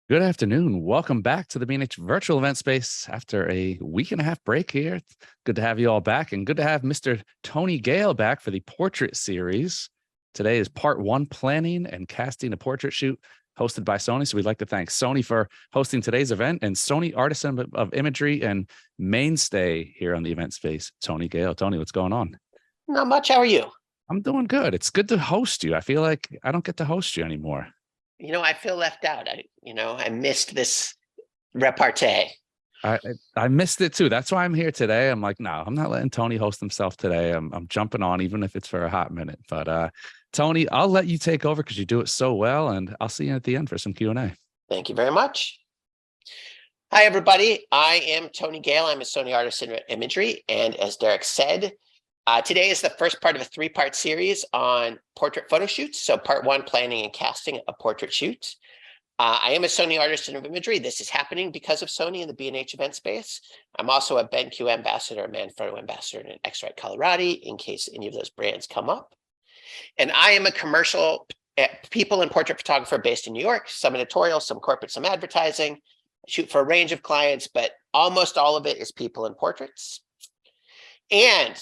Good afternoon. Welcome back to the B&H virtual event space after a week and a half break here. It's good to have you all back and good to have Mr. Tony Gale back for the portrait series. Today is part one, planning and casting a portrait shoot hosted by Sony. So we'd like to thank Sony for hosting today's event and Sony Artisan of Imagery and mainstay here on the event space, Tony Gale. Tony, what's going on? Not much. How are you? I'm doing good. It's good to host you. I feel like I don't get to host you anymore. I feel left out. I missed this repartee. I missed it too. That's why I'm here today. I'm like, no, I'm not letting Tony host himself today. I'm jumping on, even if it's for a hot minute. But Tony, I'll let you take over because you do it so well, and I'll see you at the end for some Q&A. Thank you very much. Hi, everybody. I am Tony Gale. I'm a Sony Artisan of Imagery, and as Derek said, today is the first part of a three-part series on portrait photo shoots. So part one, planning and casting a portrait shoot. I am a Sony Artisan of Imagery. This is happening because of Sony in the B&H event space. I'm also a BenQ ambassador, a Manfrotto ambassador, and an X-Rite Colorati in case any of those brands come up. And I am a commercial people and portrait photographer based in New York, some editorial, some corporate, some advertising. I shoot for a range of clients, but almost all of it is people and portraits. And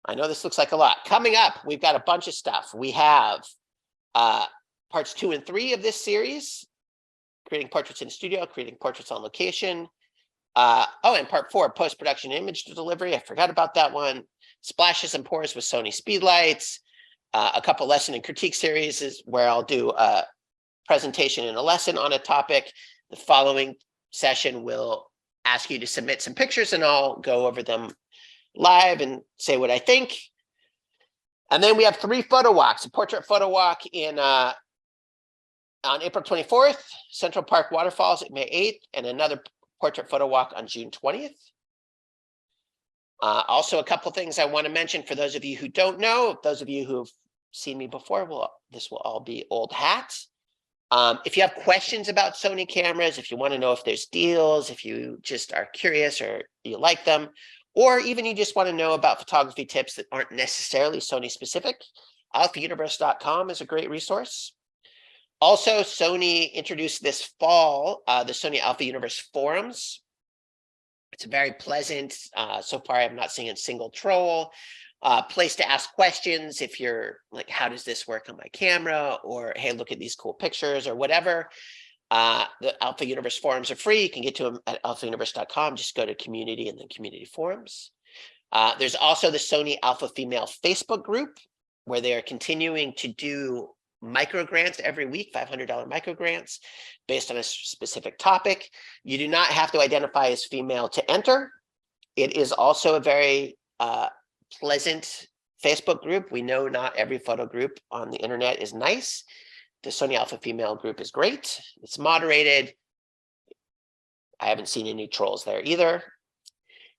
I know this looks like a lot. Coming up, we've got a bunch of stuff. We have parts 2 and 3 of this series, creating portraits in studio, creating portraits on location. And part 4, post-production image delivery. I forgot about that one. Splashes and pours with Sony Speedlights. A couple lesson and critique series is where I'll do a presentation and a lesson on a topic. The following session will ask you to submit some pictures and I'll go over them live and say what I think. And then we have 3 photo walks, a portrait photo walk on April 24th, Central Park Waterfalls at May 8th, and another portrait photo walk on June 20th. Also, a couple things I want to mention for those of you who don't know, those of you who have seen me before, this will all be old hat. If you have questions about Sony cameras, if you want to know if there's deals, if you just are curious or you like them, or even you just want to know about photography tips that aren't necessarily Sony specific, alphauniverse.com is a great resource. Also, Sony introduced this fall the Sony Alpha Universe forums. It's a very pleasant, so far I'm not seeing a single troll, place to ask questions if you're like, how does this work on my camera? Or, hey, look at these cool pictures or whatever. The Alpha Universe forums are free. You can get to them at alphauniverse.com. Just go to community and then community forums. There's also the Sony Alpha Female Facebook group where they are continuing to do micro grants every week, $500 micro grants based on a specific topic. You do not have to identify as female to enter. It is also a very pleasant Facebook group. We know not every photo group on the internet is nice. The Sony Alpha Female group is great. It's moderated. I haven't seen any trolls there either.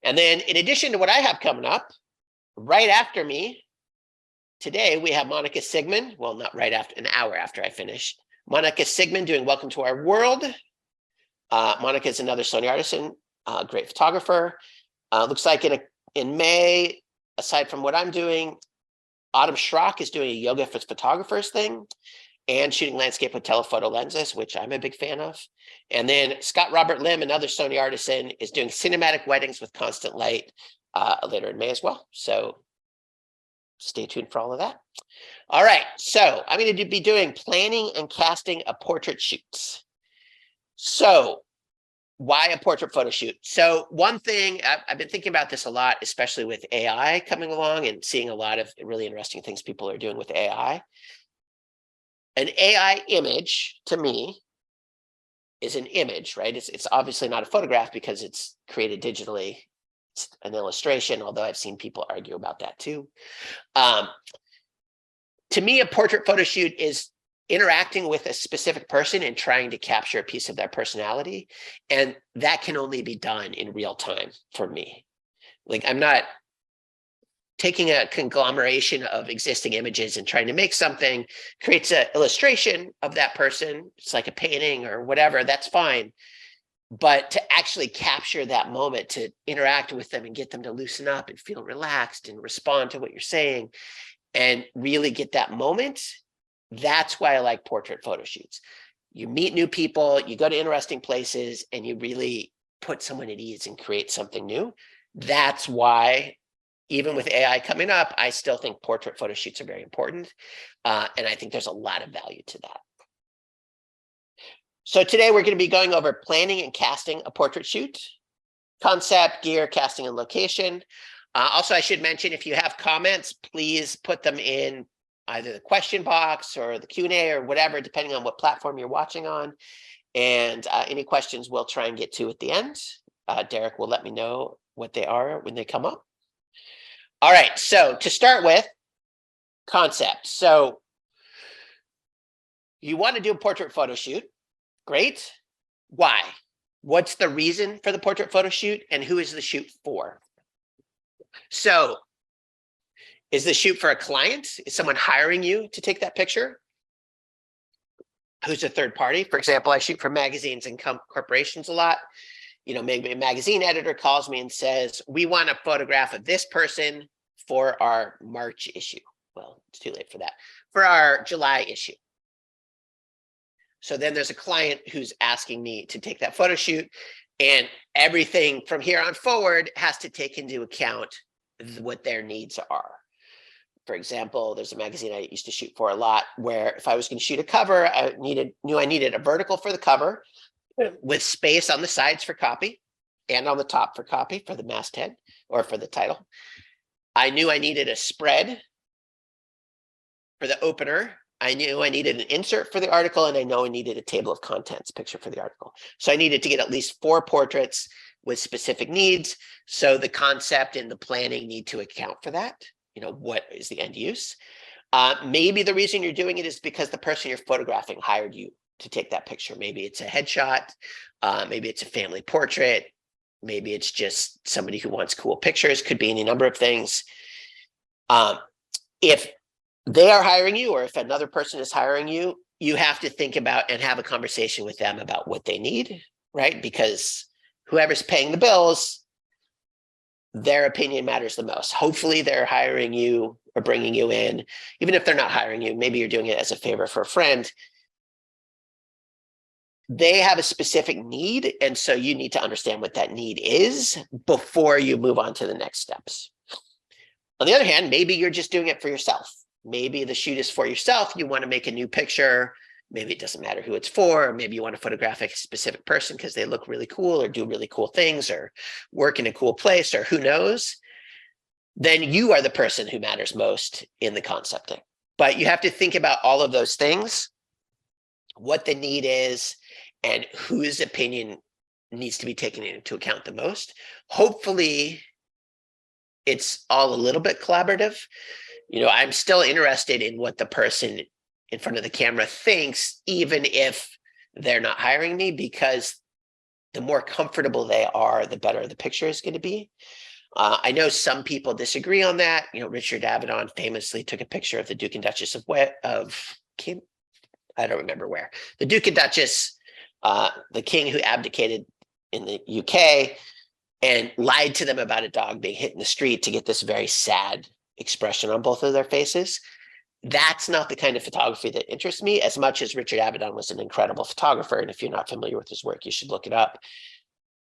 And then in addition to what I have coming up, right after me, today we have Monica Sigmund. Well, not right after, an hour after I finish. Monica Sigmund doing Welcome to Our World. Monica is another Sony Artisan, great photographer. Looks like in May, aside from what I'm doing, Autumn Schrock is doing a yoga for photographers thing and shooting landscape with telephoto lenses, which I'm a big fan of. And then Scott Robert Lim, another Sony Artisan, is doing cinematic weddings with constant light later in May as well. So stay tuned for all of that. All right, so I'm going to be doing planning and casting a portrait shoot. So why a portrait photo shoot? So one thing, I've been thinking about this a lot, especially with AI coming along and seeing a lot of really interesting things people are doing with AI. An AI image, to me, is an image, right? It's obviously not a photograph because it's created digitally. It's an illustration, although I've seen people argue about that too. To me, a portrait photo shoot is interacting with a specific person and trying to capture a piece of their personality. And that can only be done in real time for me. Like, I'm not taking a conglomeration of existing images and trying to make something, creates an illustration of that person. It's like a painting or whatever, that's fine. But to actually capture that moment, to interact with them and get them to loosen up and feel relaxed and respond to what you're saying and really get that moment, that's why I like portrait photo shoots. You meet new people, you go to interesting places, and you really put someone at ease and create something new. That's why, even with AI coming up, I still think portrait photo shoots are very important. And I think there's a lot of value to that. So today we're going to be going over planning and casting a portrait shoot, concept, gear, casting, and location. Also, I should mention, if you have comments, please put them in either the question box or the Q&A or whatever, depending on what platform you're watching on. And any questions we'll try and get to at the end. Derek will let me know what they are when they come up. All right, so to start with, concept. So you want to do a portrait photo shoot. Great. Why? What's the reason for the portrait photo shoot, and who is the shoot for? So is the shoot for a client? Is someone hiring you to take that picture? Who's a third party? For example, I shoot for magazines and corporations a lot. You know, maybe a magazine editor calls me and says, we want a photograph of this person for our March issue. Well, it's too late for that. For our July issue. So then there's a client who's asking me to take that photo shoot, and everything from here on forward has to take into account what their needs are. For example, there's a magazine I used to shoot for a lot where if I was going to shoot a cover, I knew I needed a vertical for the cover with space on the sides for copy and on the top for copy for the masthead or for the title. I knew I needed a spread for the opener. I knew I needed an insert for the article, and I know I needed a table of contents picture for the article. So I needed to get at least 4 portraits with specific needs. So the concept and the planning need to account for that. You know, what is the end use? Maybe the reason you're doing it is because the person you're photographing hired you to take that picture. Maybe it's a headshot. Maybe it's a family portrait. Maybe it's just somebody who wants cool pictures. Could be any number of things. If they are hiring you, or if another person is hiring you, you have to think about and have a conversation with them about what they need, right? Because whoever's paying the bills, their opinion matters the most. Hopefully they're hiring you or bringing you in. Even if they're not hiring you, maybe you're doing it as a favor for a friend. They have a specific need, and so you need to understand what that need is before you move on to the next steps. On the other hand, maybe you're just doing it for yourself. Maybe the shoot is for yourself. You want to make a new picture. Maybe it doesn't matter who it's for. Maybe you want to photograph a specific person because they look really cool or do really cool things or work in a cool place, or who knows. Then you are the person who matters most in the concepting. But you have to think about all of those things, what the need is, and whose opinion needs to be taken into account the most. Hopefully, it's all a little bit collaborative. You know, I'm still interested in what the person in front of the camera thinks, even if they're not hiring me, because the more comfortable they are, the better the picture is going to be. I know some people disagree on that. You know, Richard Avedon famously took a picture of the Duke and Duchess of King. I don't remember where. The Duke and Duchess, the king who abdicated in the UK, and lied to them about a dog being hit in the street to get this very sad expression on both of their faces. That's not the kind of photography that interests me as much as Richard Avedon was an incredible photographer. And if you're not familiar with his work, you should look it up.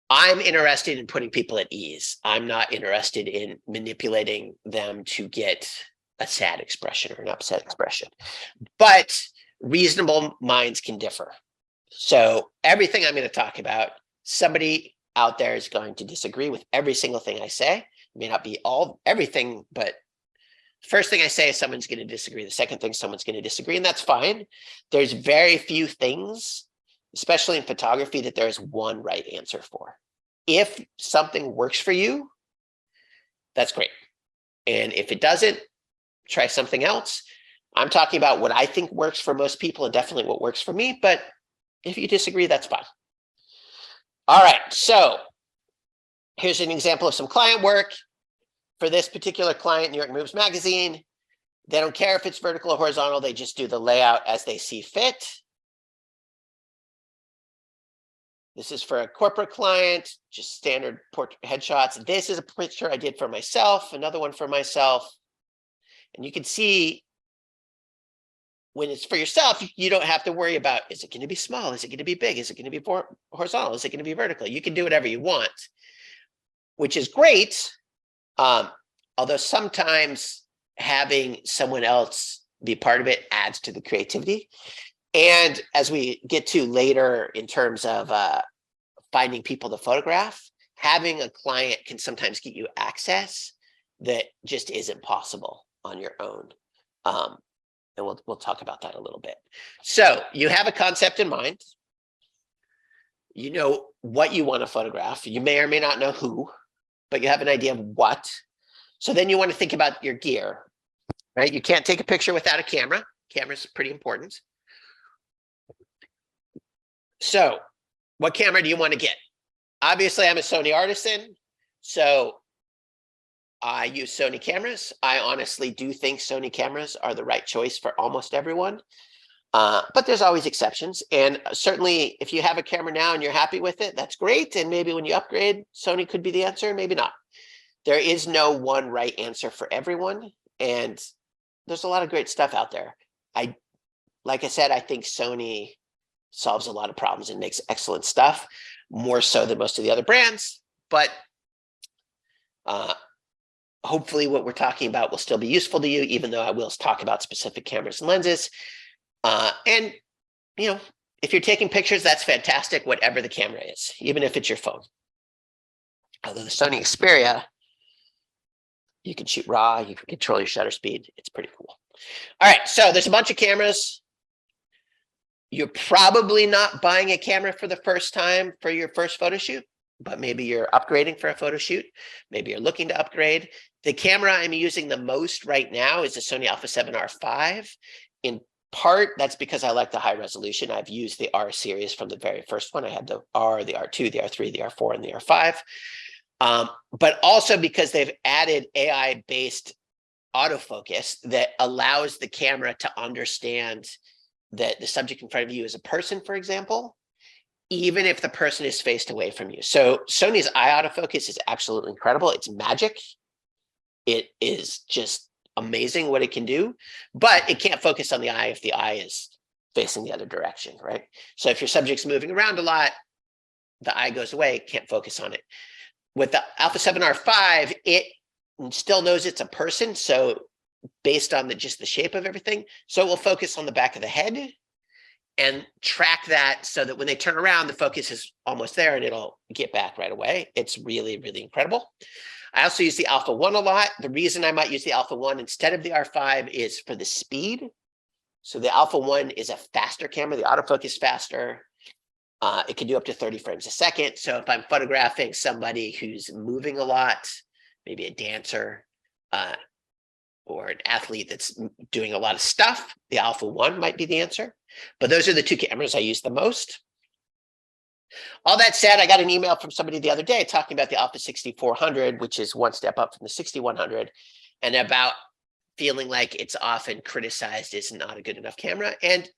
I'm interested in putting people at ease. I'm not interested in manipulating them to get a sad expression or an upset expression. But reasonable minds can differ. So everything I'm going to talk about, somebody out there is going to disagree with every single thing I say. It may not be everything, but first thing I say is someone's going to disagree. The second thing, someone's going to disagree, and that's fine. There's very few things, especially in photography, that there's one right answer for. If something works for you, that's great. And if it doesn't, try something else. I'm talking about what I think works for most people and definitely what works for me, but if you disagree, that's fine. All right, so here's an example of some client work. For this particular client, New York Moves Magazine, they don't care if it's vertical or horizontal. They just do the layout as they see fit. This is for a corporate client, just standard portrait headshots. This is a picture I did for myself, another one for myself. And you can see when it's for yourself, you don't have to worry about, is it going to be small? Is it going to be big? Is it going to be horizontal? Is it going to be vertical? You can do whatever you want, which is great. Although sometimes having someone else be part of it adds to the creativity. And as we get to later in terms of finding people to photograph, having a client can sometimes get you access that just isn't possible on your own. And we'll talk about that a little bit. So you have a concept in mind. You know what you want to photograph. You may or may not know who, but you have an idea of what. So then you want to think about your gear, right? You can't take a picture without a camera. Camera's pretty important. So what camera do you want to get? Obviously, I'm a Sony Artisan, so I use Sony cameras. I honestly do think Sony cameras are the right choice for almost everyone, but there's always exceptions. And certainly, if you have a camera now and you're happy with it, that's great. And maybe when you upgrade, Sony could be the answer, maybe not. There is no one right answer for everyone, and there's a lot of great stuff out there. Like I said, I think Sony solves a lot of problems and makes excellent stuff, more so than most of the other brands. But hopefully what we're talking about will still be useful to you, even though I will talk about specific cameras and lenses. And, you know, if you're taking pictures, that's fantastic, whatever the camera is, even if it's your phone. Although the Sony Xperia, you can shoot RAW, you can control your shutter speed. It's pretty cool. All right, so there's a bunch of cameras. You're probably not buying a camera for the first time for your first photo shoot, but maybe you're upgrading for a photo shoot. Maybe you're looking to upgrade. The camera I'm using the most right now is the Sony Alpha 7R5. In part, that's because I like the high resolution. I've used the R series from the very first one. I had the R, the R2, the R3, the R4, and the R5. But also because they've added AI-based autofocus that allows the camera to understand that the subject in front of you is a person, for example, even if the person is faced away from you. So Sony's eye autofocus is absolutely incredible. It's magic. It is just amazing what it can do, but it can't focus on the eye if the eye is facing the other direction, right? So if your subject's moving around a lot, the eye goes away, can't focus on it. With the Alpha 7R5, it still knows it's a person, so based on just the shape of everything, so it will focus on the back of the head and track that so that when they turn around, the focus is almost there and it'll get back right away. It's really, really incredible. I also use the Alpha 1 a lot. The reason I might use the Alpha 1 instead of the R5 is for the speed. So the Alpha 1 is a faster camera. The autofocus faster. It can do up to 30 frames a second. So if I'm photographing somebody who's moving a lot, maybe a dancer or an athlete that's doing a lot of stuff, the Alpha 1 might be the answer. But those are the two cameras I use the most. All that said, I got an email from somebody the other day talking about the Alpha 6400, which is one step up from the 6100, and about feeling like it's often criticized as not a good enough camera. And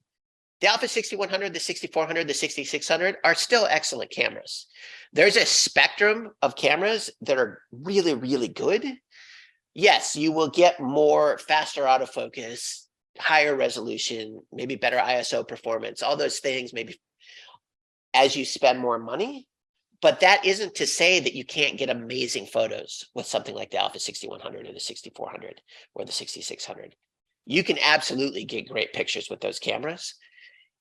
the Alpha 6100, the 6400, the 6600 are still excellent cameras. There's a spectrum of cameras that are really, really good. Yes, you will get more faster autofocus, higher resolution, maybe better ISO performance, all those things, maybe as you spend more money. But that isn't to say that you can't get amazing photos with something like the Alpha 6100 or the 6400 or the 6600. You can absolutely get great pictures with those cameras.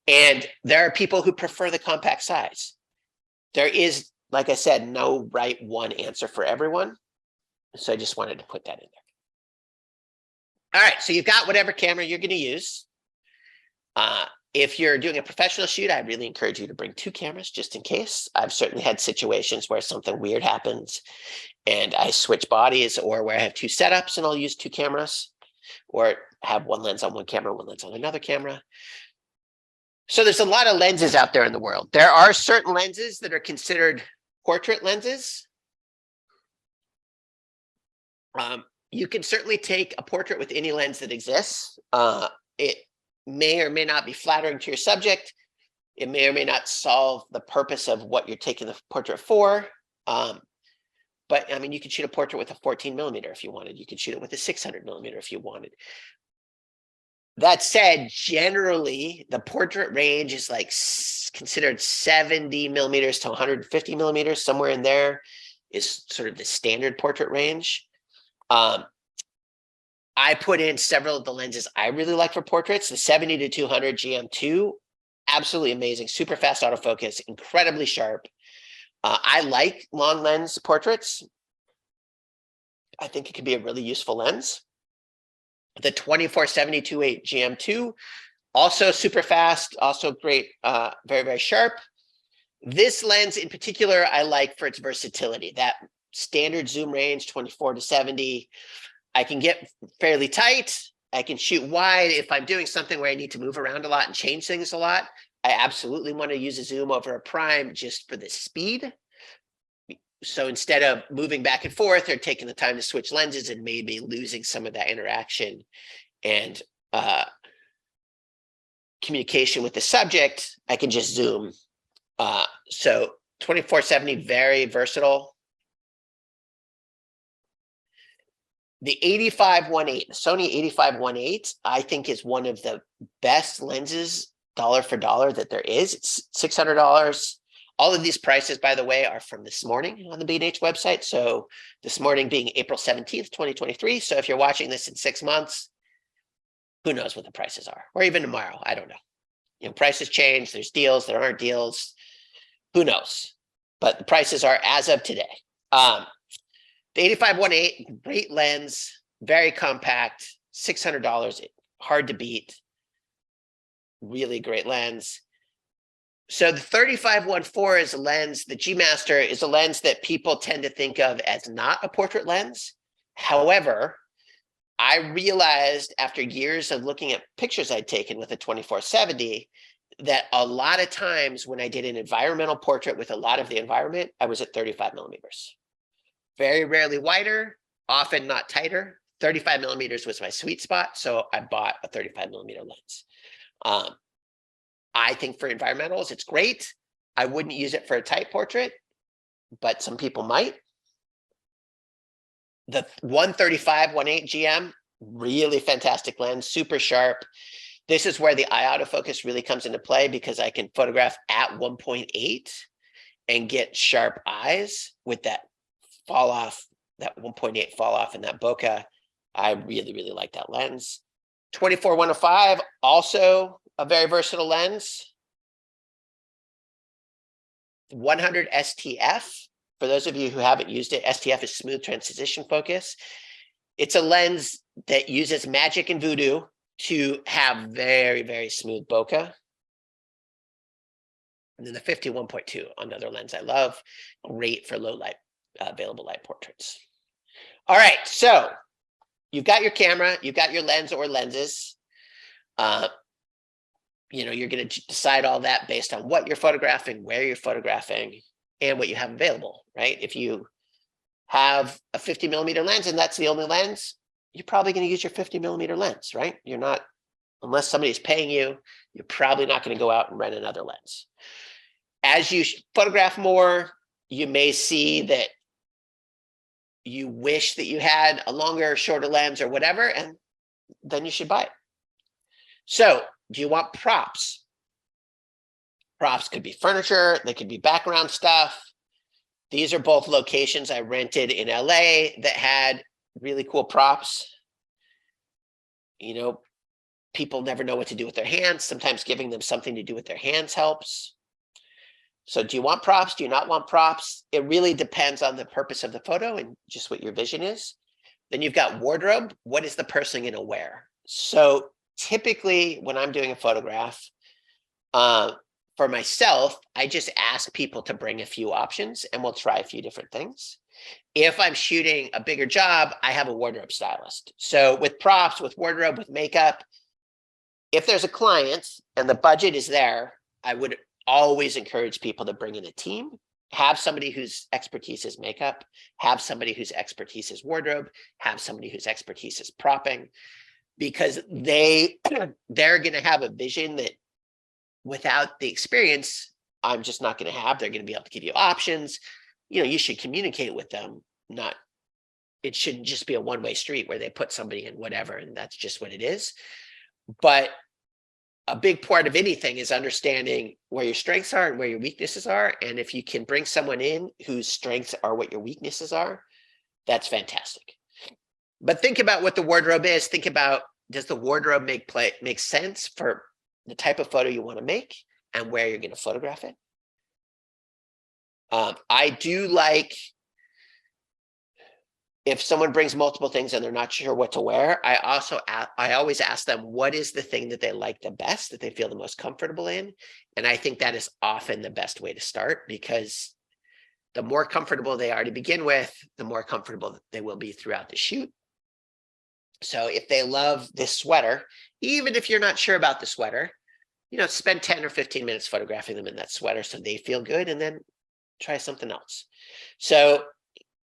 And there are people who prefer the compact size. There is, like I said, no right one answer for everyone. So I just wanted to put that in there. All right, so you've got whatever camera you're going to use. If you're doing a professional shoot, I really encourage you to bring two cameras just in case. I've certainly had situations where something weird happens and I switch bodies, or where I have two setups and I'll use two cameras, or have one lens on one camera, one lens on another camera. So there's a lot of lenses out there in the world. There are certain lenses that are considered portrait lenses. You can certainly take a portrait with any lens that exists. It may or may not be flattering to your subject. It may or may not solve the purpose of what you're taking the portrait for. But I mean, you could shoot a portrait with a 14mm if you wanted. You could shoot it with a 600mm if you wanted. That said, generally the portrait range is like considered 70 millimeters to 150 millimeters, somewhere in there is sort of the standard portrait range. I put in several of the lenses I really like for portraits. The 70 to 200 GM2, absolutely amazing, super fast autofocus, incredibly sharp. I like long lens portraits. I think it could be a really useful lens. The 24-70-2.8 GM2, also super fast, also great, very, very sharp. This lens in particular, I like for its versatility. That standard zoom range, 24 to 70. I can get fairly tight. I can shoot wide. If I'm doing something where I need to move around a lot and change things a lot, I absolutely want to use a zoom over a prime just for the speed. So instead of moving back and forth or taking the time to switch lenses and maybe losing some of that interaction and communication with the subject, I can just zoom. So 24-70, very versatile. The 85-1.8, the Sony 85-1.8, I think is one of the best lenses, dollar for dollar, that there is. It's $600. All of these prices, by the way, are from this morning on the B&H website. So this morning being April 17th, 2023. So if you're watching this in 6 months, who knows what the prices are, or even tomorrow, I don't know. You know, prices change, there's deals, there aren't deals, who knows? But the prices are as of today. The 85-1.8, great lens, very compact, $600, hard to beat. Really great lens. So the 35-1.4 is a lens, the G Master is a lens that people tend to think of as not a portrait lens. However, I realized after years of looking at pictures I'd taken with a 24-70 that a lot of times when I did an environmental portrait with a lot of the environment, I was at 35 millimeters. Very rarely wider, often not tighter. 35 millimeters was my sweet spot, so I bought a 35 millimeter lens. I think for environmentals, it's great. I wouldn't use it for a tight portrait, but some people might. The 135-1.8 GM, really fantastic lens, super sharp. This is where the eye autofocus really comes into play because I can photograph at 1.8 and get sharp eyes with that fall off, that 1.8 fall off in that bokeh. I really, really like that lens. 24-105, also a very versatile lens. 100 STF, for those of you who haven't used it, STF is smooth transition focus. It's a lens that uses magic and voodoo to have very, very smooth bokeh. And then the 51.2, another lens I love, great for low light, available light portraits. All right, so you've got your camera, you've got your lens or lenses. You know, you're going to decide all that based on what you're photographing, where you're photographing, and what you have available, right? If you have a 50 millimeter lens and that's the only lens, you're probably going to use your 50 millimeter lens, right? You're not, unless somebody's paying you, you're probably not going to go out and rent another lens. As you photograph more, you may see that you wish that you had a longer or shorter lens or whatever, and then you should buy it. So, do you want props? Props could be furniture, they could be background stuff. These are both locations I rented in LA that had really cool props. You know, people never know what to do with their hands. Sometimes giving them something to do with their hands helps. So do you want props? Do you not want props? It really depends on the purpose of the photo and just what your vision is. Then you've got wardrobe. What is the person going to wear? So typically when I'm doing a photograph, for myself, I just ask people to bring a few options and we'll try a few different things. If I'm shooting a bigger job, I have a wardrobe stylist. So with props, with wardrobe, with makeup, if there's a client and the budget is there, I would always encourage people to bring in a team, have somebody whose expertise is makeup, have somebody whose expertise is wardrobe, have somebody whose expertise is propping, because they're going to have a vision that without the experience, I'm just not going to have. They're going to be able to give you options. You know, you should communicate with them, not, it shouldn't just be a one-way street where they put somebody in whatever, and that's just what it is. But a big part of anything is understanding where your strengths are and where your weaknesses are. And if you can bring someone in whose strengths are what your weaknesses are, that's fantastic. But think about what the wardrobe is. Think about, does the wardrobe make sense for the type of photo you want to make and where you're going to photograph it? I do like, if someone brings multiple things and they're not sure what to wear, I always ask them, what is the thing that they like the best, that they feel the most comfortable in? And I think that is often the best way to start, because the more comfortable they are to begin with, the more comfortable they will be throughout the shoot. So if they love this sweater, even if you're not sure about the sweater, you know, spend 10 or 15 minutes photographing them in that sweater so they feel good, and then try something else. So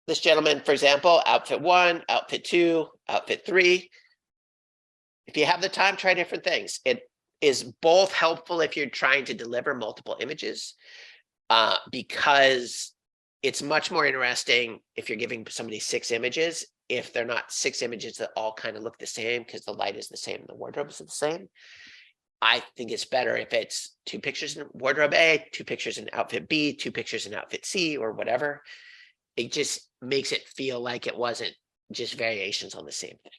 this gentleman, for example, outfit 1, outfit 2, outfit 3. If you have the time, try different things. It is both helpful if you're trying to deliver multiple images, because it's much more interesting if you're giving somebody 6 images, if they're not 6 images that all kind of look the same because the light is the same and the wardrobe is the same. I think it's better if it's 2 pictures in wardrobe A, 2 pictures in outfit B, 2 pictures in outfit C, or whatever. It just makes it feel like it wasn't just variations on the same thing.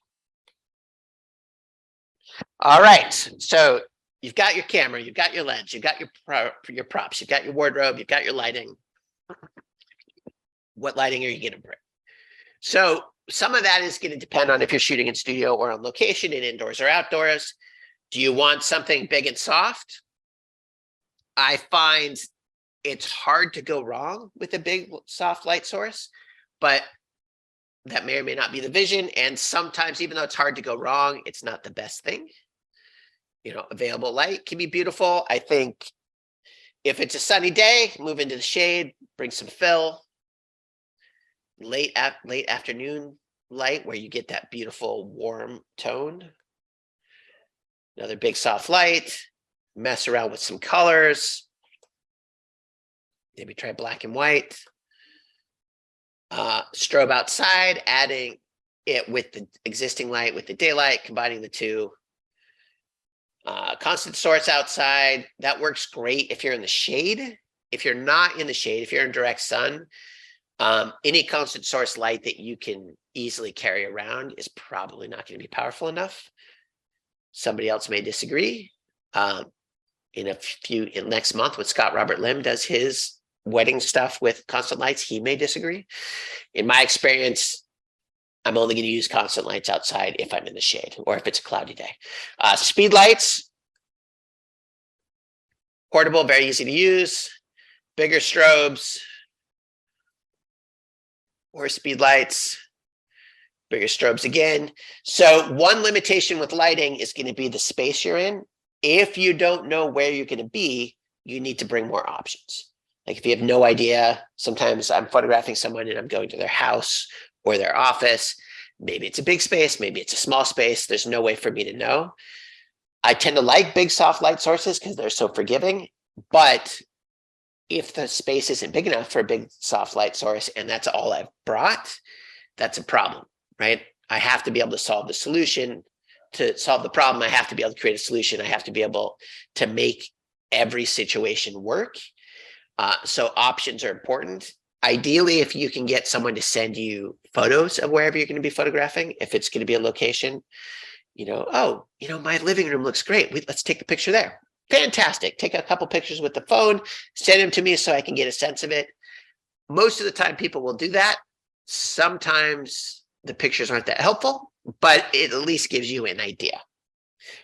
All right, so you've got your camera, you've got your lens, you've got your props, you've got your wardrobe, you've got your lighting. What lighting are you going to bring? So some of that is going to depend on if you're shooting in studio or on location, in indoors or outdoors. Do you want something big and soft? I find it's hard to go wrong with a big soft light source, but that may or may not be the vision. And sometimes, even though it's hard to go wrong, it's not the best thing. You know, available light can be beautiful. I think if it's a sunny day, move into the shade, bring some fill. Late afternoon light where you get that beautiful warm tone. Another big soft light. Mess around with some colors. Maybe try black and white. Strobe outside, adding it with the existing light, with the daylight, combining the two. Constant source outside, that works great if you're in the shade. If you're not in the shade, if you're in direct sun, any constant source light that you can easily carry around is probably not going to be powerful enough. Somebody else may disagree. In next month, when Scott Robert Lim does his wedding stuff with constant lights, he may disagree. In my experience, I'm only going to use constant lights outside if I'm in the shade or if it's a cloudy day. Speed lights, portable, very easy to use. Bigger strobes, or speed lights, bigger strobes again. So one limitation with lighting is going to be the space you're in. If you don't know where you're going to be, you need to bring more options. Like if you have no idea, sometimes I'm photographing someone and I'm going to their house or their office. Maybe it's a big space, maybe it's a small space. There's no way for me to know. I tend to like big soft light sources because they're so forgiving, but if the space isn't big enough for a big soft light source and that's all I've brought, that's a problem, right? I have to be able to solve the solution. To solve the problem, I have to be able to create a solution. I have to be able to make every situation work. So options are important. Ideally, if you can get someone to send you photos of wherever you're going to be photographing, if it's going to be a location, you know, oh, you know, my living room looks great. Let's take the picture there. Fantastic. Take a couple pictures with the phone, send them to me so I can get a sense of it. Most of the time people will do that. Sometimes the pictures aren't that helpful, but it at least gives you an idea.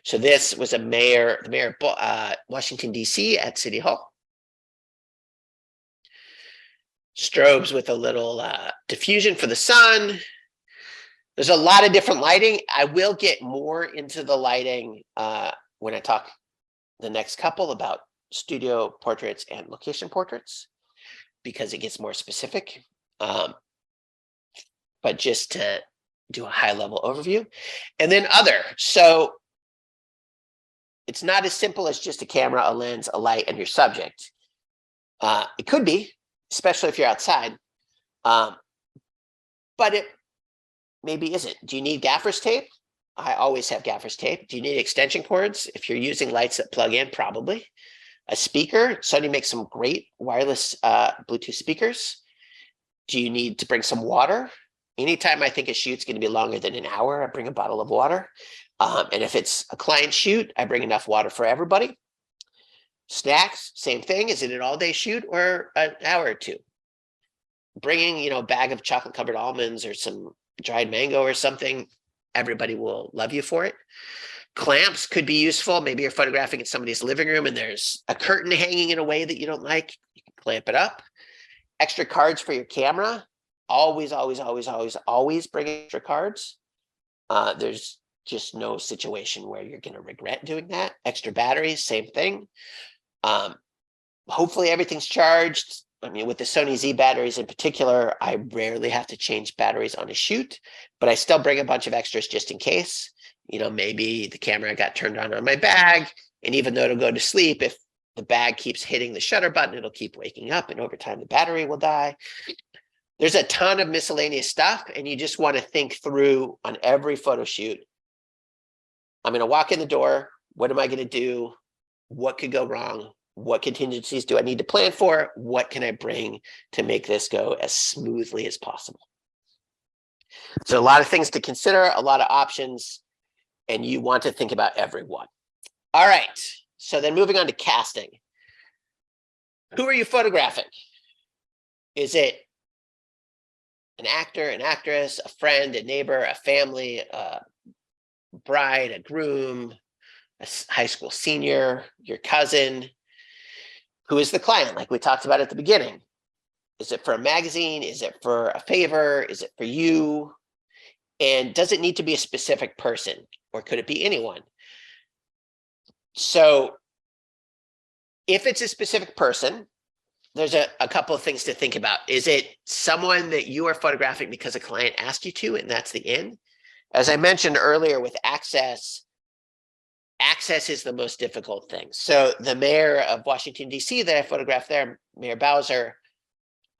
So this was the mayor of Washington, D.C. at City Hall. Strobes with a little diffusion for the sun. There's a lot of different lighting. I will get more into the lighting when I talk the next couple about studio portraits and location portraits, because it gets more specific. But just to do a high level overview, and then other. So it's not as simple as just a camera, a lens, a light, and your subject. It could be, especially if you're outside, but it maybe isn't. Do you need gaffer's tape? I always have gaffer's tape. Do you need extension cords? If you're using lights that plug in, probably. A speaker, Sony makes some great wireless Bluetooth speakers. Do you need to bring some water? Anytime I think a shoot's going to be longer than an hour, I bring a bottle of water. And if it's a client shoot, I bring enough water for everybody. Snacks, same thing. Is it an all-day shoot or an hour or two? Bringing, a bag of chocolate-covered almonds or some dried mango or something, everybody will love you for it. Clamps could be useful. Maybe you're photographing in somebody's living room and there's a curtain hanging in a way that you don't like. You can clamp it up. Extra cards for your camera. Always, always, always, always, always bring extra cards. There's just no situation where you're going to regret doing that. Extra batteries, same thing. Hopefully everything's charged. I mean, with the Sony Z batteries in particular, I rarely have to change batteries on a shoot, but I still bring a bunch of extras just in case. Maybe the camera got turned on my bag, and even though it'll go to sleep, if the bag keeps hitting the shutter button, it'll keep waking up, and over time the battery will die. There's a ton of miscellaneous stuff, and you just want to think through on every photo shoot. I'm going to walk in the door. What am I going to do? What could go wrong? What contingencies do I need to plan for? What can I bring to make this go as smoothly as possible? So a lot of things to consider, a lot of options, and you want to think about every one. All right. So then moving on to casting. Who are you photographing? Is it an actor, an actress, a friend, a neighbor, a family, a bride, a groom, a high school senior, your cousin? Who is the client, like we talked about at the beginning? Is it for a magazine? Is it for a favor? Is it for you? And does it need to be a specific person, or could it be anyone? So if it's a specific person, there's a couple of things to think about. Is it someone that you are photographing because a client asked you to, and that's the in? As I mentioned earlier with access is the most difficult thing. So the mayor of Washington, D.C. that I photographed there, Mayor Bowser,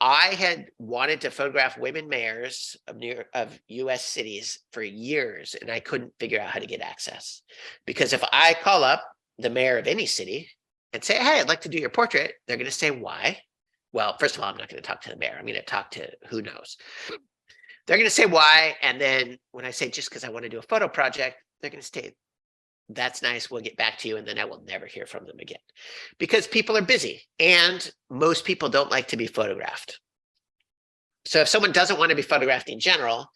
I had wanted to photograph women mayors of U.S. cities for years, and I couldn't figure out how to get access. Because if I call up the mayor of any city and say, hey, I'd like to do your portrait, they're going to say, why? Well, first of all, I'm not going to talk to the mayor. I'm going to talk to who knows. They're going to say why. And then when I say just because I want to do a photo project, they're going to say, that's nice, we'll get back to you. And then I will never hear from them again, because people are busy and most people don't like to be photographed. So if someone doesn't want to be photographed in general,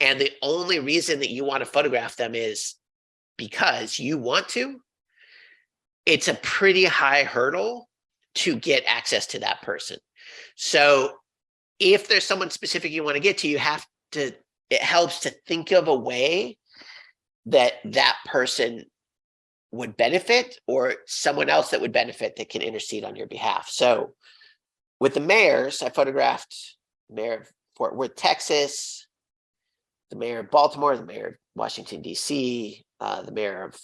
and the only reason that you want to photograph them is because you want to, it's a pretty high hurdle to get access to that person. So if there's someone specific you want to get to, it helps to think of a way that that person would benefit, or someone else that would benefit that can intercede on your behalf. So with the mayors, I photographed the mayor of Fort Worth, Texas, the mayor of Baltimore, the mayor of Washington, D.C., the mayor of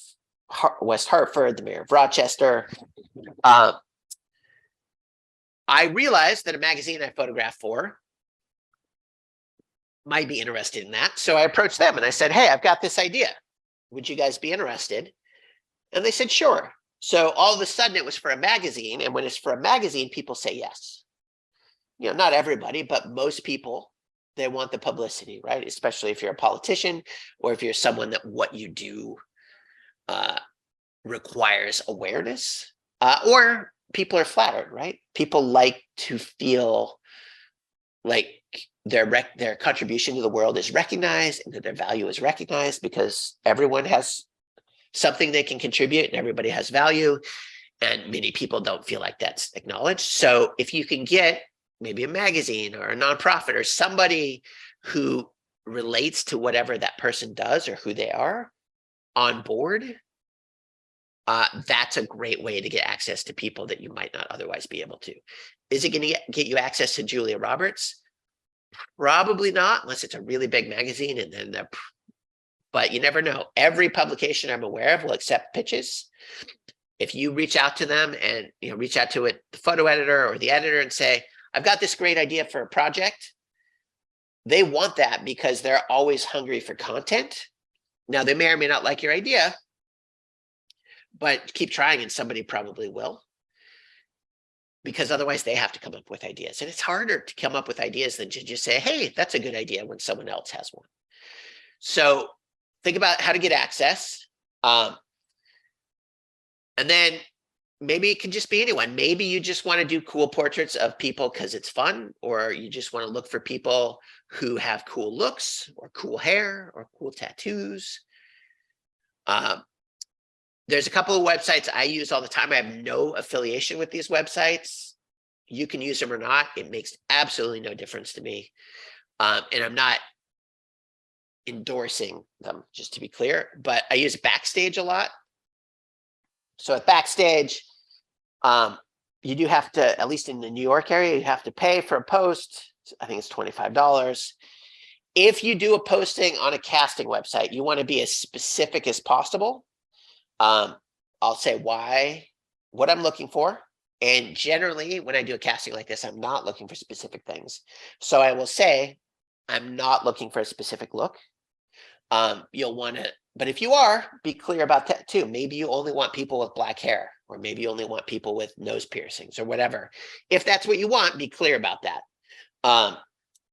West Hartford, the mayor of Rochester. I realized that a magazine I photographed for might be interested in that. So I approached them and I said, hey, I've got this idea. Would you guys be interested? And they said, sure. So all of a sudden it was for a magazine. And when it's for a magazine, people say yes. Not everybody, but most people, they want the publicity, right? Especially if you're a politician, or if you're someone that what you do requires awareness, or people are flattered, right? People like to feel like their contribution to the world is recognized and that their value is recognized, because everyone has something they can contribute and everybody has value, and many people don't feel like that's acknowledged. So if you can get maybe a magazine or a nonprofit or somebody who relates to whatever that person does or who they are on board, that's a great way to get access to people that you might not otherwise be able to. Is it going to get you access to Julia Roberts? Probably not, unless it's a really big magazine, and then but you never know. Every publication I'm aware of will accept pitches. If you reach out to them and reach out to the photo editor or the editor and say, I've got this great idea for a project, they want that because they're always hungry for content. Now, they may or may not like your idea, but keep trying and somebody probably will. Because otherwise they have to come up with ideas. And it's harder to come up with ideas than to just say, hey, that's a good idea when someone else has one. So think about how to get access. And then maybe it can just be anyone. Maybe you just want to do cool portraits of people because it's fun, or you just want to look for people who have cool looks or cool hair or cool tattoos. There's a couple of websites I use all the time. I have no affiliation with these websites. You can use them or not. It makes absolutely no difference to me. And I'm not endorsing them, just to be clear, but I use Backstage a lot. So at Backstage, you do have to, at least in the New York area, you have to pay for a post. I think it's $25. If you do a posting on a casting website, you want to be as specific as possible. I'll say what I'm looking for. And generally, when I do a casting like this, I'm not looking for specific things. So I will say, I'm not looking for a specific look. You'll want to, but if you are, be clear about that too. Maybe you only want people with black hair, or maybe you only want people with nose piercings or whatever. If that's what you want, be clear about that.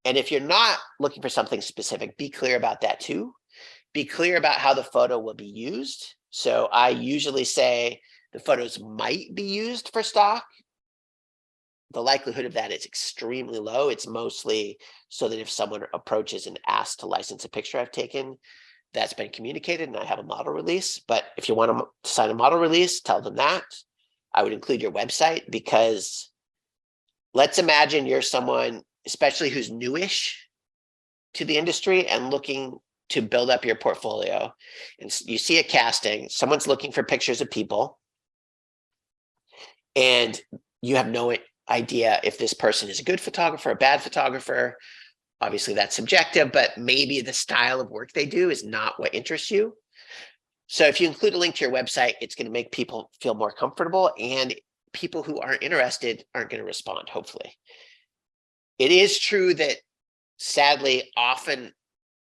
And if you're not looking for something specific, be clear about that too. Be clear about how the photo will be used. So I usually say the photos might be used for stock. The likelihood of that is extremely low. It's mostly so that if someone approaches and asks to license a picture I've taken, that's been communicated and I have a model release. But if you want to sign a model release, tell them that. I would include your website, because let's imagine you're someone, especially who's newish to the industry and looking to build up your portfolio. And you see a casting, someone's looking for pictures of people, and you have no idea if this person is a good photographer, a bad photographer. Obviously that's subjective, but maybe the style of work they do is not what interests you. So if you include a link to your website, it's going to make people feel more comfortable, and people who aren't interested aren't going to respond, hopefully. It is true that sadly, often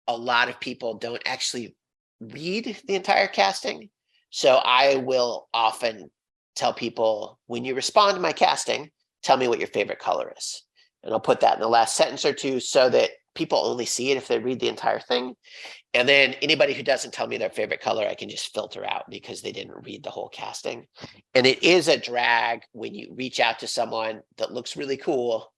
a lot of people don't actually read the entire casting. So I will often tell people, when you respond to my casting, tell me what your favorite color is. And I'll put that in the last sentence or two so that people only see it if they read the entire thing. And then anybody who doesn't tell me their favorite color, I can just filter out because they didn't read the whole casting. And it is a drag when you reach out to someone that looks really cool,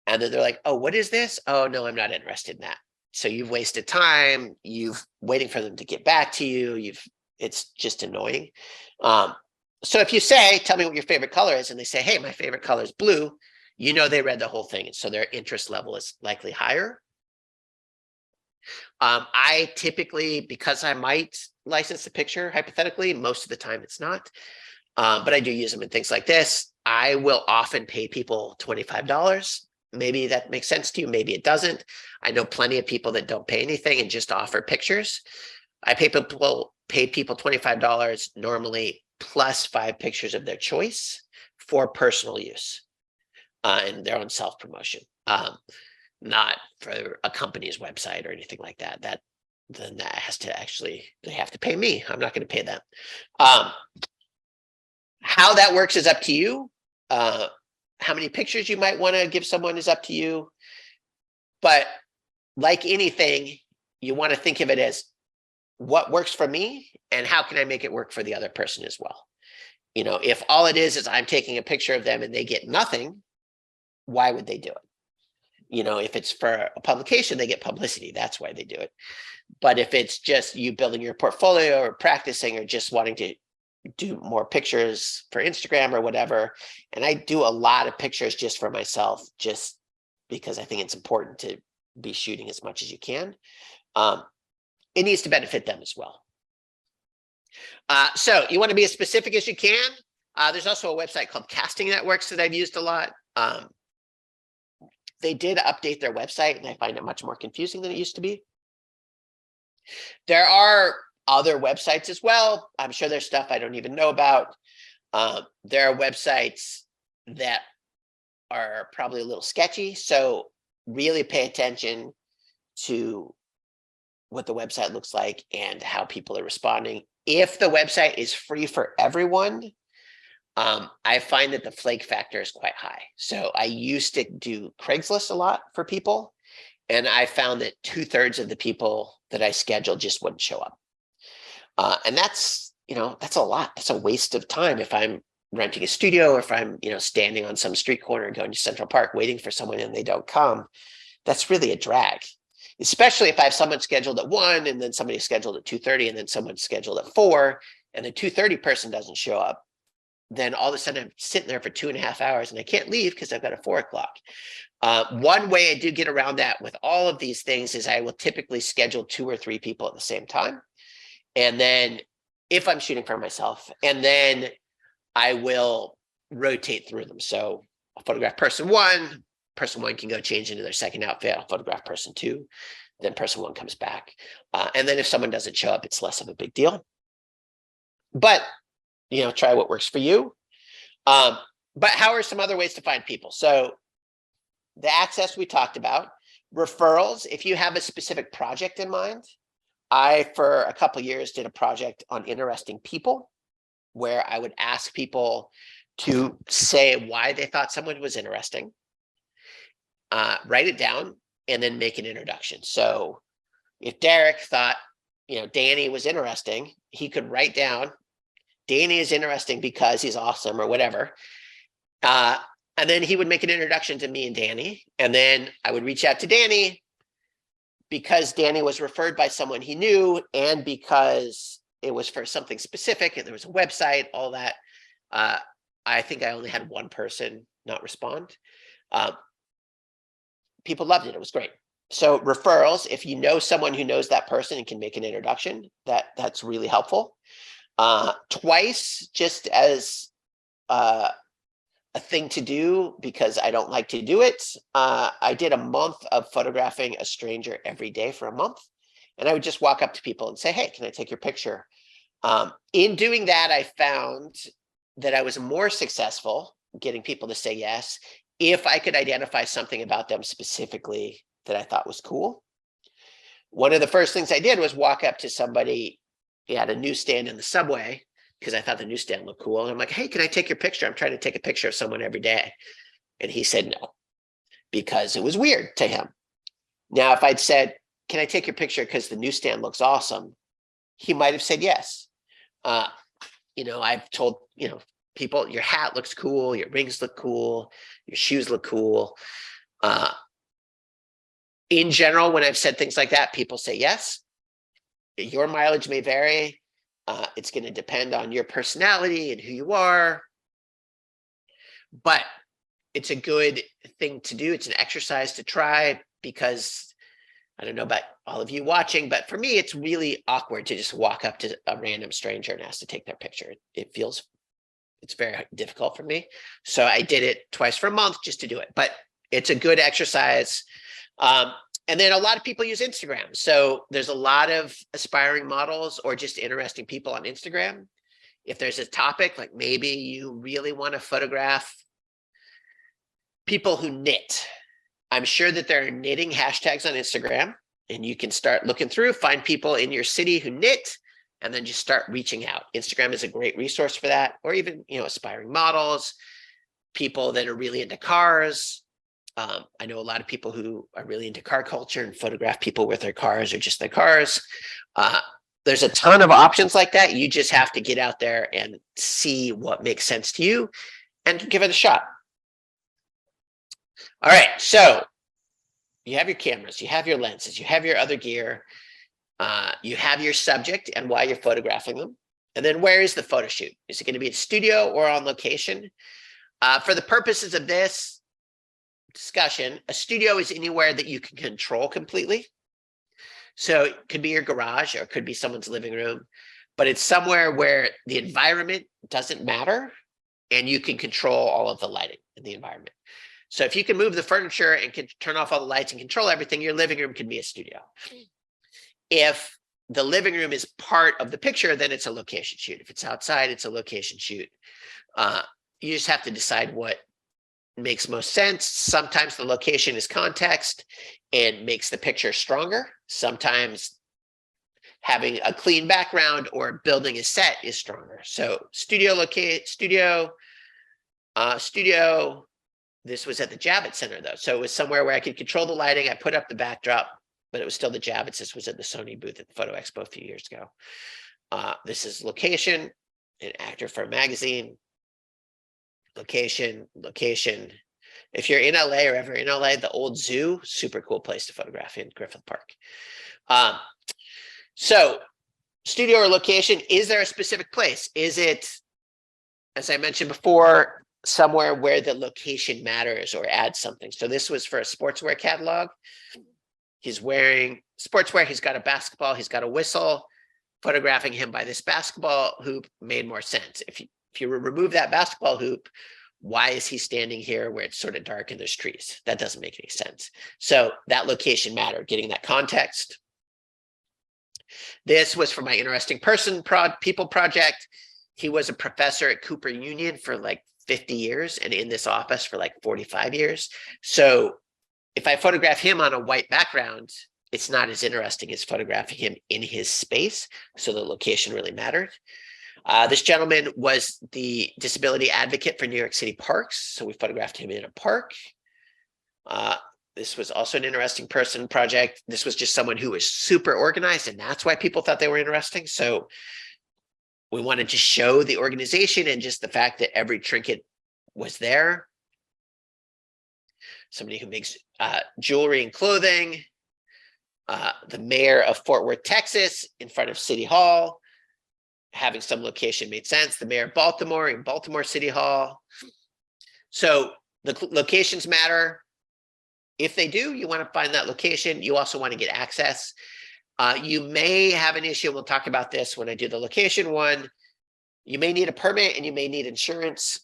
and then they're like, oh, what is this? Oh, no, I'm not interested in that. So you've wasted time. You've waiting for them to get back to you. It's just annoying. So if you say, tell me what your favorite color is, and they say, hey, my favorite color is blue, you know they read the whole thing. And so their interest level is likely higher. I typically, because I might license the picture, hypothetically, most of the time it's not. But I do use them in things like this. I will often pay people $25. Maybe that makes sense to you. Maybe it doesn't. I know plenty of people that don't pay anything and just offer pictures. I pay people $25 normally, plus 5 pictures of their choice for personal use and their own self-promotion, not for a company's website or anything like that. Then that has to actually, they have to pay me. I'm not going to pay them. How that works is up to you. How many pictures you might want to give someone is up to you. But like anything, you want to think of it as what works for me and how can I make it work for the other person as well. You know, if all it is I'm taking a picture of them and they get nothing, why would they do it? You know, if it's for a publication, they get publicity. That's why they do it. But if it's just you building your portfolio or practicing or just wanting to do more pictures for Instagram or whatever, and I do a lot of pictures just for myself, just because I think it's important to be shooting as much as you can. It needs to benefit them as well. So you want to be as specific as you can. There's also a website called Casting Networks that I've used a lot. They did update their website, and I find it much more confusing than it used to be. There are other websites as well. I'm sure there's stuff I don't even know about. There are websites that are probably a little sketchy, so really pay attention to what the website looks like and how people are responding. If the website is free for everyone, I find that the flake factor is quite high. So I used to do Craigslist a lot for people, and I found that 2/3 of the people that I scheduled just wouldn't show up. And that's, that's a lot. That's a waste of time if I'm renting a studio, or if I'm, standing on some street corner going to Central Park waiting for someone and they don't come. That's really a drag, especially if I have someone scheduled at 1 and then somebody scheduled at 2:30 and then someone scheduled at 4 and the 2:30 person doesn't show up. Then all of a sudden I'm sitting there for 2.5 hours and I can't leave because I've got a 4 o'clock. One way I do get around that with all of these things is I will typically schedule 2 or 3 people at the same time. And then if I'm shooting for myself, and then I will rotate through them. So I'll photograph person 1 can go change into their second outfit. I'll photograph person 2, then person 1 comes back. And then if someone doesn't show up, it's less of a big deal. But, try what works for you. But how are some other ways to find people? So the access we talked about, referrals. If you have a specific project in mind, I, for a couple of years, did a project on interesting people, where I would ask people to say why they thought someone was interesting, write it down, and then make an introduction. So if Derek thought, Danny was interesting, he could write down, Danny is interesting because he's awesome, or whatever. And then he would make an introduction to me and Danny. And then I would reach out to Danny because Danny was referred by someone he knew, and because it was for something specific and there was a website, all that. I think I only had 1 person not respond. People loved it. It was great. So referrals, if you know someone who knows that person and can make an introduction, that's really helpful. Twice, just as a thing to do, because I don't like to do it. I did a month of photographing a stranger every day for a month. And I would just walk up to people and say, hey, can I take your picture? In doing that, I found that I was more successful getting people to say yes if I could identify something about them specifically that I thought was cool. One of the first things I did was walk up to somebody at a newsstand in the subway, because I thought the newsstand looked cool. And I'm like, hey, can I take your picture? I'm trying to take a picture of someone every day. And he said no, because it was weird to him. Now, if I'd said, can I take your picture because the newsstand looks awesome, he might have said yes. I've told, people, your hat looks cool, your rings look cool, your shoes look cool. In general, when I've said things like that, people say yes. Your mileage may vary. It's going to depend on your personality and who you are. But it's a good thing to do. It's an exercise to try, because I don't know about all of you watching, but for me, it's really awkward to just walk up to a random stranger and ask to take their picture. It's very difficult for me. So I did it twice for a month just to do it, but it's a good exercise. And then a lot of people use Instagram. So there's a lot of aspiring models or just interesting people on Instagram. If there's a topic, like maybe you really want to photograph people who knit, I'm sure that there are knitting hashtags on Instagram, and you can start looking through, find people in your city who knit, and then just start reaching out. Instagram is a great resource for that, or even, aspiring models, people that are really into cars. I know a lot of people who are really into car culture and photograph people with their cars or just their cars. There's a ton of options like that. You just have to get out there and see what makes sense to you and give it a shot. All right, so you have your cameras, you have your lenses, you have your other gear, you have your subject and why you're photographing them. And then where is the photo shoot? Is it going to be at studio or on location? For the purposes of this discussion, a studio is anywhere that you can control completely. So it could be your garage, or it could be someone's living room, but it's somewhere where the environment doesn't matter and you can control all of the lighting in the environment. So if you can move the furniture and can turn off all the lights and control everything, your living room can be a studio. If the living room is part of the picture, then it's a location shoot. If it's outside, it's a location shoot. You just have to decide what makes most sense. Sometimes the location is context and makes the picture stronger. Sometimes having a clean background or building a set is stronger. So studio, this was at the Javits Center though. So it was somewhere where I could control the lighting. I put up the backdrop, but it was still the Javits. This was at the Sony booth at the Photo Expo a few years ago. This is location, an actor for a magazine. Location. If you're in LA or ever in LA, the old zoo, super cool place to photograph in Griffith Park. So studio or location, is there a specific place? Is it, as I mentioned before, somewhere where the location matters or adds something? So this was for a sportswear catalog. He's wearing sportswear. He's got a basketball. He's got a whistle. Photographing him by this basketball hoop made more sense. If you remove that basketball hoop, why is he standing here where it's sort of dark and there's trees? That doesn't make any sense. So that location mattered, getting that context. This was for my interesting people project. He was a professor at Cooper Union for like 50 years and in this office for like 45 years. So if I photograph him on a white background, it's not as interesting as photographing him in his space. So the location really mattered. This gentleman was the disability advocate for New York City parks. So we photographed him in a park. This was also an interesting person project. This was just someone who was super organized, and that's why people thought they were interesting. So we wanted to show the organization and just the fact that every trinket was there. Somebody who makes jewelry and clothing. The mayor of Fort Worth, Texas, in front of City Hall. Having some location made sense. The mayor of Baltimore in Baltimore City Hall. So the locations matter. If they do, you want to find that location. You also want to get access. You may have an issue. We'll talk about this when I do the location one. You may need a permit and you may need insurance.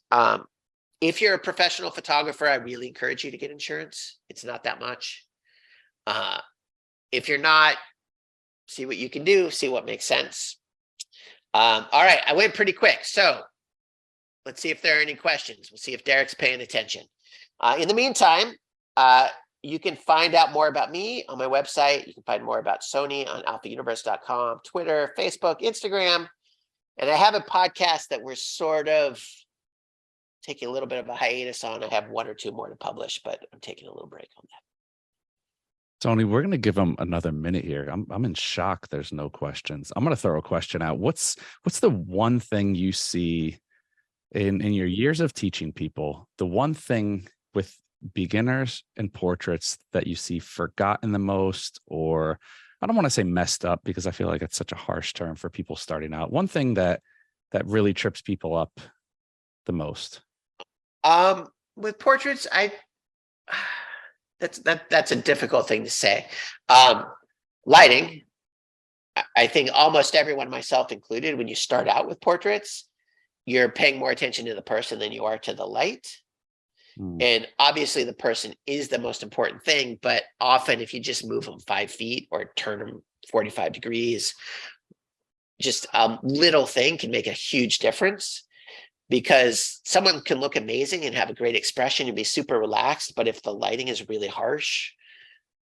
If you're a professional photographer, I really encourage you to get insurance. It's not that much. If you're not, see what you can do, see what makes sense. All right, I went pretty quick. So let's see if there are any questions. We'll see if Derek's paying attention. In the meantime, you can find out more about me on my website. You can find more about Sony on alphauniverse.com, Twitter, Facebook, Instagram. And I have a podcast that we're sort of taking a little bit of a hiatus on. I have 1 or 2 more to publish, but I'm taking a little break on that. Tony, we're going to give them another minute here. I'm in shock. There's no questions. I'm going to throw a question out. What's the one thing you see in your years of teaching people, the one thing with beginners and portraits that you see forgotten the most, or I don't want to say messed up because I feel like it's such a harsh term for people starting out. One thing that really trips people up the most. With portraits, that's a difficult thing to say. Lighting, I think almost everyone, myself included, when you start out with portraits, you're paying more attention to the person than you are to the light. And obviously the person is the most important thing, but often if you just move them 5 feet or turn them 45 degrees, just a little thing can make a huge difference, because someone can look amazing and have a great expression and be super relaxed. But if the lighting is really harsh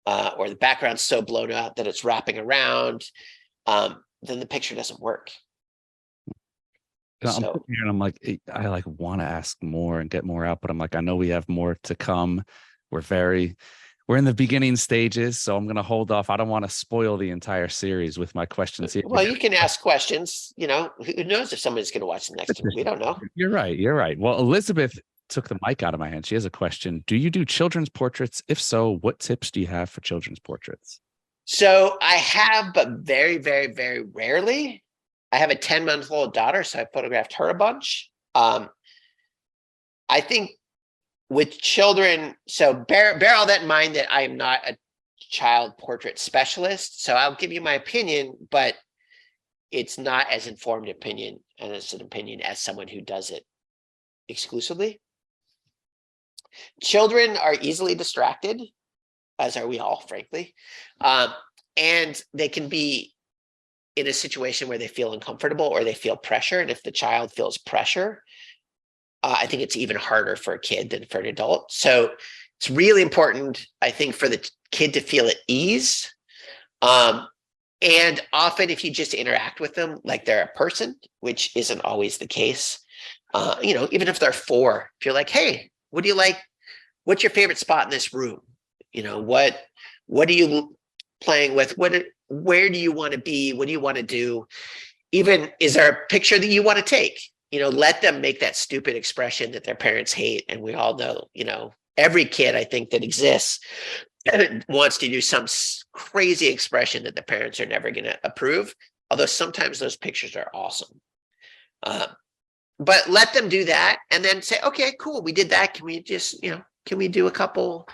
or the background's so blown out that it's wrapping around, then the picture doesn't work. I'm sitting here and I'm like, I like want to ask more and get more out, but I'm like, I know we have more to come. We're in the beginning stages, so I'm going to hold off. I don't want to spoil the entire series with my questions here. Well, you can ask questions. You know, who knows if somebody's going to watch the next one? We don't know. You're right. Well, Elizabeth took the mic out of my hand. She has a question. Do you do children's portraits? If so, what tips do you have for children's portraits? So I have, but very, very, very rarely. I have a 10-month-old daughter, so I photographed her a bunch. I think with children, so bear all that in mind, that I am not a child portrait specialist. So I'll give you my opinion, but it's not as informed opinion, and it's an opinion as someone who does it exclusively. Children are easily distracted, as are we all, frankly. And they can be in a situation where they feel uncomfortable or they feel pressure. And if the child feels pressure, I think it's even harder for a kid than for an adult. So it's really important, I think, for the kid to feel at ease. And often if you just interact with them like they're a person, which isn't always the case, even if they're 4, if you're like, hey, what do you like? What's your favorite spot in this room? What are you playing with? Where do you want to be? What do you want to do? Even, is there a picture that you want to take? Let them make that stupid expression that their parents hate. And we all know, every kid I think that exists wants to do some crazy expression that the parents are never going to approve. Although sometimes those pictures are awesome. But let them do that and then say, okay, cool, we did that. Can we just, can we do a couple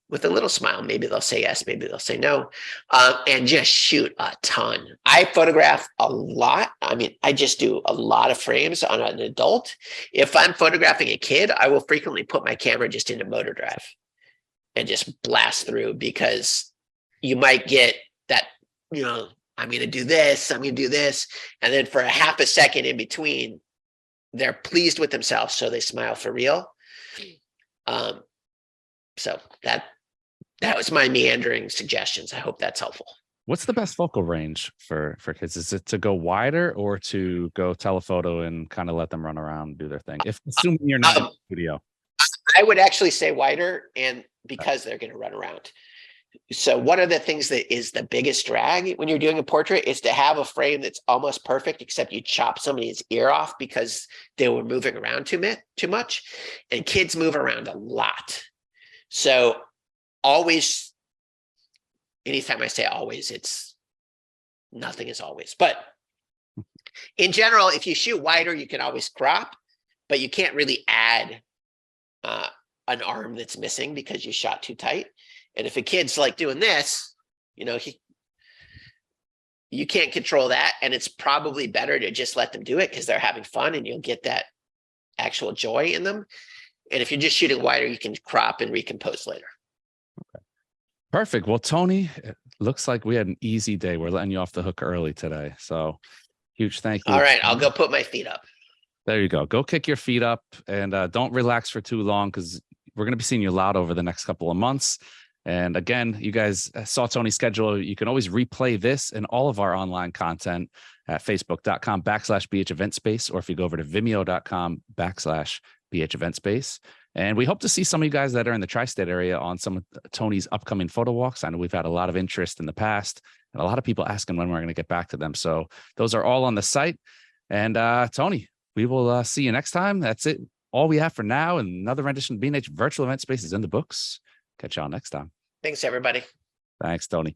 with a little smile? Maybe they'll say yes, maybe they'll say no, and just shoot a ton. I photograph a lot. I mean, I just do a lot of frames on an adult. If I'm photographing a kid, I will frequently put my camera just into motor drive and just blast through, because you might get that, I'm going to do this, I'm going to do this. And then for a half a second in between, they're pleased with themselves, so they smile for real. So that was my meandering suggestions. I hope that's helpful. What's the best focal range for kids? Is it to go wider or to go telephoto and kind of let them run around and do their thing? If assuming you're not in the studio. I would actually say wider, and because they're going to run around. So one of the things that is the biggest drag when you're doing a portrait is to have a frame that's almost perfect, except you chop somebody's ear off because they were moving around too much. And kids move around a lot. So always, anytime I say always, nothing is always. But in general, if you shoot wider, you can always crop, but you can't really add an arm that's missing because you shot too tight. And if a kid's like doing this, you can't control that. And it's probably better to just let them do it because they're having fun and you'll get that actual joy in them. And if you're just shooting wider, you can crop and recompose later. Okay. Perfect. Well, Tony, it looks like we had an easy day. We're letting you off the hook early today. So huge thank you. All right. I'll go put my feet up. There you go. Go kick your feet up and don't relax for too long, because we're going to be seeing you a lot over the next couple of months. And again, you guys saw Tony's schedule. You can always replay this and all of our online content at facebook.com/BH Event Space, or if you go over to vimeo.com/BH Event Space. And we hope to see some of you guys that are in the tri-state area on some of Tony's upcoming photo walks. I know we've had a lot of interest in the past and a lot of people asking when we're going to get back to them. So those are all on the site. And Tony, we will see you next time. That's it. All we have for now. And another rendition of B&H Virtual Event Space is in the books. Catch y'all next time. Thanks, everybody. Thanks, Tony.